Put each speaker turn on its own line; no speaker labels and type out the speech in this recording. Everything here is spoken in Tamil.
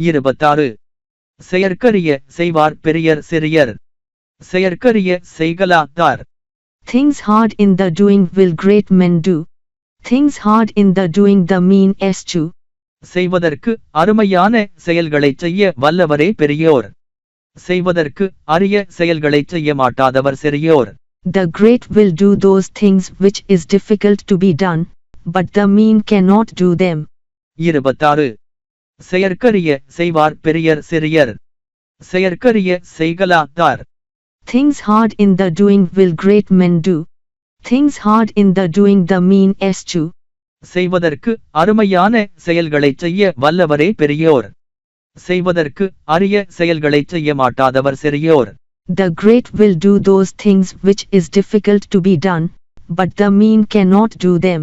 26. செயற்கரிய செய்வார் பெரியர் சிறியர். செயற்கரிய செய்கலாத்தார்.
Things hard in the doing will great men do. Things hard in the doing the mean eschew.
செய்வதற்கு அருமையான செயல்களைச் செய்ய வல்லவரே பெரியோர். செய்வதற்கு அரிய செயல்களைச் செய்ய மாட்டாதவர் சிறியோர்.
The great will do those things which is difficult to be done, but the mean cannot do them.
26. செயற்கரிய செய்வார் பெரியர் சிறியர். செயற்கரிய செய்கலாத்தார்.
Things hard in the doing will great men do. Things hard in the doing the mean eschew.
செய்வதற்கு அருமையான செயல்களைச் செய்ய வல்லவரே பெரியோர். செய்வதற்கு அரிய செயல்களைச் செய்ய மாட்டாதவர் சிறியோர்.
The great will do those things which is difficult to be done, but the mean cannot do them.